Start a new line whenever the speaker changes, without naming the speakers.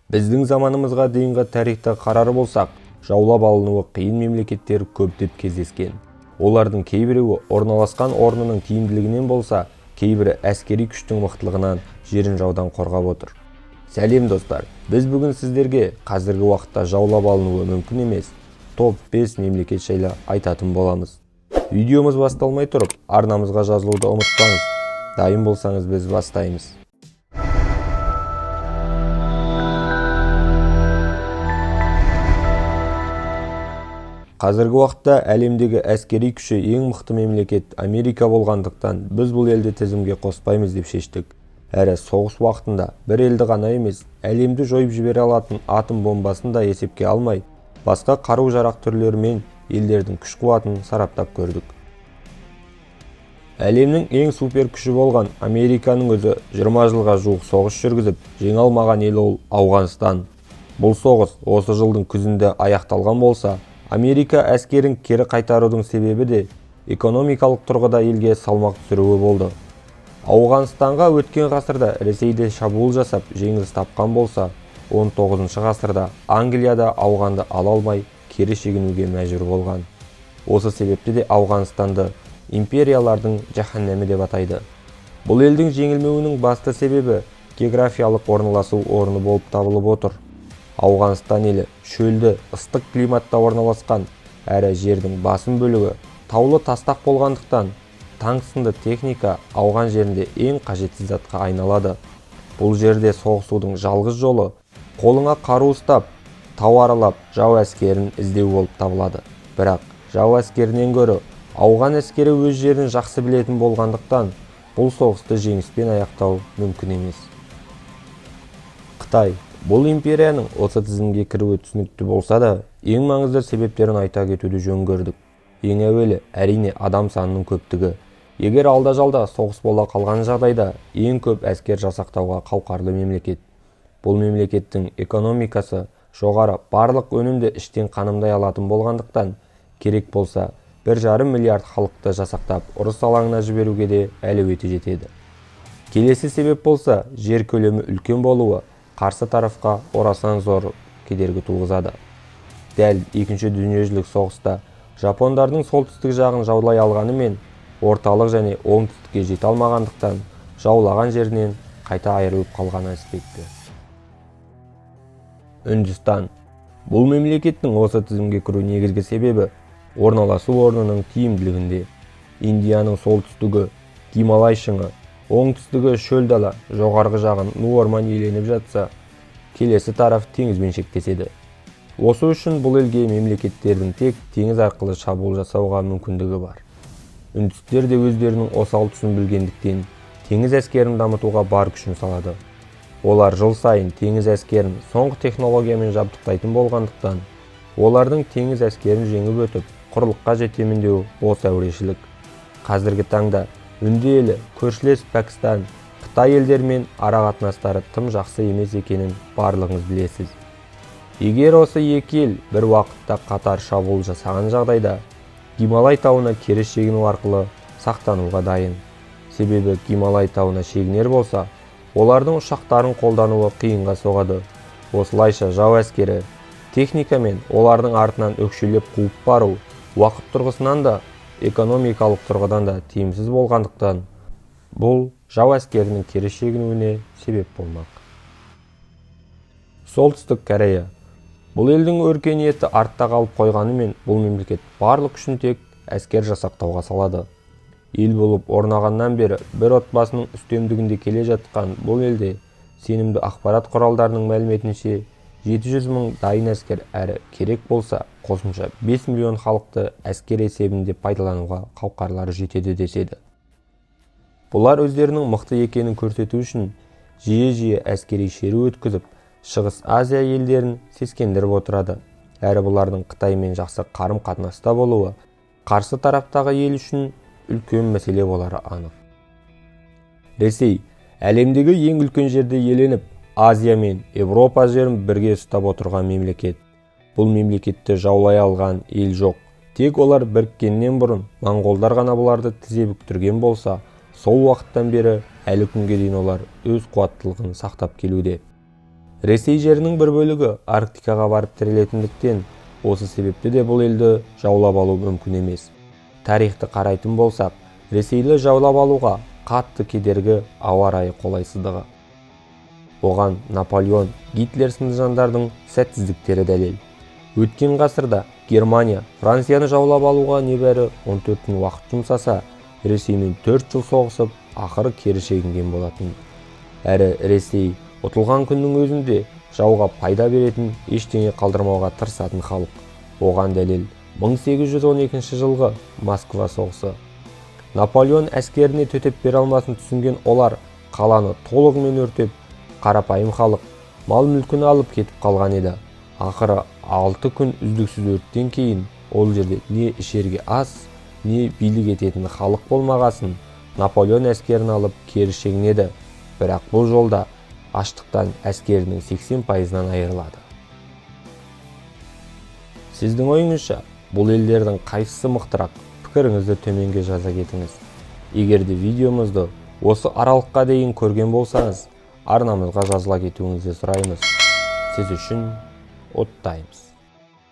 Біздің заманымызға дейінгі тарихты қарар болсақ, жаулап алынуы қиын мемлекеттер көптеп кездескен. Олардың кейбіреуі орналасқан орнының тиімділігінен болса, кейбірі әскери күштің мықтылығынан жерін жаудан қорғап отыр. Сәлем достар, біз бүгін сіздерге қазіргі уақытта жаулап алынуы мүмкін емес топ 5 мемлекет жайлы айтатын боламыз. Видеомыз басталмай тұрып, арнамызға жазылуды ұмытпаңыз. Дайын болсаңыз біз бастаймыз. Қазіргі уақытта әлемдегі әскери күші ең мықты мемлекет Америка болғандықтан, біз бұл елді тізімге қоспаймыз деп шештік. Әрі соғыс уақытында бір елді ғана емес, әлемді жойып жібере алатын атом бомбасын да есепке алмай, басқа қару-жарақ түрлері мен елдердің күш-қуатын сараптап көрдік. Әлемнің ең супер күші болған Американың өзі 20 жылға жуық соғыс жүргізіп, жеңе алмаған ел ол Ауғанстан. Бұл соғыс осы жылдың күзінде аяқталған болса, Америка әскерін кері қайтарудың себебі де экономикалық тұрғыда елге салмақ түсіруі болды. Ауғанстанға өткен ғасырда Ресейде шабуыл жасап жеңіліс тапқан болса, 19 ғасырда Англияда Ауғанды ала алмай кері шегінуге мәжбүр болған. Осы себепті де Ауғанстанды империялардың жаһаннамы деп атайды. Бұл елдің жеңілмеуінің басты себебі географиялық орналасу орны болып табылып отыр. Ауғанстан елі шөлді, ыстық климатта орналасқан, әрі жердің басым бөлігі таулы тастақ болғандықтан, танк сынды техника ауған жерінде ең қажетсіз затқа айналады. Бұл жерде соғысудың жалғыз жолы қолыңа қару ұстап, тау аралап жау әскерін іздеу болып табылады. Бірақ жау әскерінен гөрі ауған әскері өз жерін жақсы білетін болғандықтан, бұл соғысты жеңіспен аяқтау мүмкін емес. Қытай. Бұл империяның осы тізімге кіруі түсінікті болса да, ең маңызды себептерін айта кетуді жөн көрдік. Ең әуелі, әрине адам санының көптігі. Егер алда-жалда соғыс бола қалған жағдайда, ең көп әскер жасақтауға қауқарлы мемлекет. Бұл мемлекеттің экономикасы жоғары, барлық өнімді іштен қанымдай алатын болғандықтан, керек болса 1,5 миллиард халықты жасақтап, ұрыс алаңына жіберуге де әлеуеті жетеді. Келесі себеп болса, жер көлемі үлкен болуы қарсы тарафқа орасан зор кедергі туғызады. Дәл екінші дүниежүзілік соғыста жапондардың солтүстік жағын жаулай алғанымен, орталық және оңтүстікке жете алмағандықтан, жаулаған жерінен қайта айырылып қалған аспекті. Үндістан. Бұл мемлекеттің осы тізімге кіру негізгі себебі орналасу орнының тиімділігінде. Индияның солтүстігі Гималай шыңы, оңтүстігі шөл дала, жоғарғы жағын ну орман иеленіп жатса, келесі тараф теңізбен шектеседі. Осы үшін бұл елге мемлекеттердің тек теңіз арқылы шабуыл жасауға мүмкіндігі бар. Үндістер де өздерінің осал тұсын білгендіктен, теңіз әскерін дамытуға бар күшін салады. Олар жыл сайын теңіз әскерін соңғы технологиямен жабдықтайтын болғандықтан, олардың теңіз әскерін жеңіп өтіп, құрлыққа жетемін деу бос әурешілік. Қазіргі таңда үнді елі, көршілес Пәкістан, Қытай елдермен ара-қатынастары тым жақсы емес екенін барлығыңыз білесіз. Егер осы екі ел бір уақытта қатар шабуыл жасаған жағдайда, Гималай тауына кері шегіну арқылы сақтануға дайын. Себебі Гималай тауына шегінер болса, олардың ұшақтарын қолдануы қиынға соғады. Осылайша жау әскері техника мен олардың артынан өкшелеп қуып бару уақыт тұрғысынан да, экономикалық тұрғыдан да тиімсіз болғандықтан, бұл жау әскерінің кері шегінуіне себеп болмақ. Солтүстік Корея. Бұл елдің өркениеті артта қалып қойғанымен, бұл мемлекет барлық күшін тек әскер жасақтауға салады. Ел болып орнағаннан бері бір отбасының үстемдігінде келе жатқан бұл елде сенімді ақпарат құралдарының мәліметінше 700 мың дайын әскер әрі керек болса қосымша 5 миллион халықты әскер есебінде пайдалануға қауқарлары жетеді деседі. Бұлар өздерінің мықты екенін көрсету үшін жиі-жиі әскери шеру өткізіп, Шығыс Азия елдерін сескендіріп отырады. Әрі бұлардың Қытаймен жақсы қарым-қатынаста болуы қарсы тараптағы ел үшін үлкен мәселе болары анық. Ресей әлемдегі ең үлкен жерде еленіп, Азия мен Европа жерін бірге ұстап отырған мемлекет. Бұл мемлекетті жаулай алған ел жоқ. Тек олар біріккеннен бұрын моңғолдар ғана бұларды тізе бүктірген болса, сол уақыттан бері әлі күнге дейін олар өз қуаттылығын сақтап келуде. Ресей жерінің бір бөлігі Арктикаға барып тірелетіндіктен, осы себепті де бұл елді жаулап алу мүмкін емес. Тарихты қарайтын болсақ, Ресейлі жаулап алуға қатты кедергі ауа райы қолайсыздығы. Оған Наполеон, Гитлер сынды жандардың сәтсіздіктері дәлел. Өткен ғасырда Германия Францияны жаулап алуға небәрі 14 күн уақыт жұмсаса, Ресеймен 4 жыл соғысып, ақыры кері шегінген болатын. Әрі Ресей ұтылған күннің өзінде жауға пайда беретін ештеңе қалдырмауға тырысатын халық. Оған дәлел 1812 жылғы Москва соғысы. Наполеон әскеріне төтеп бере алмасын түсінген олар қаланы толығымен өртеп, қарапайым халық мал-мүлкін алып кетіп қалған еді. Ақыры 6 күн үздіксіз өрттен кейін ол жерде не ішерге ас, не билік ететін халық болмағасын, Наполеон әскерін алып кері шегінеді. Бірақ бұл жолда аштықтан әскерінің 80%-нан айырылады. Сіздің ойыңызша, бұл елдердің қайсысы мықтырақ? Пікіріңізді төменге жаза кетіңіз. Егер де видеомызды осы аралыққа дейін көрген болсаңыз, арнамызға жазыла кетуіңізді сұраймыз. Сіз үшін оттаймыз.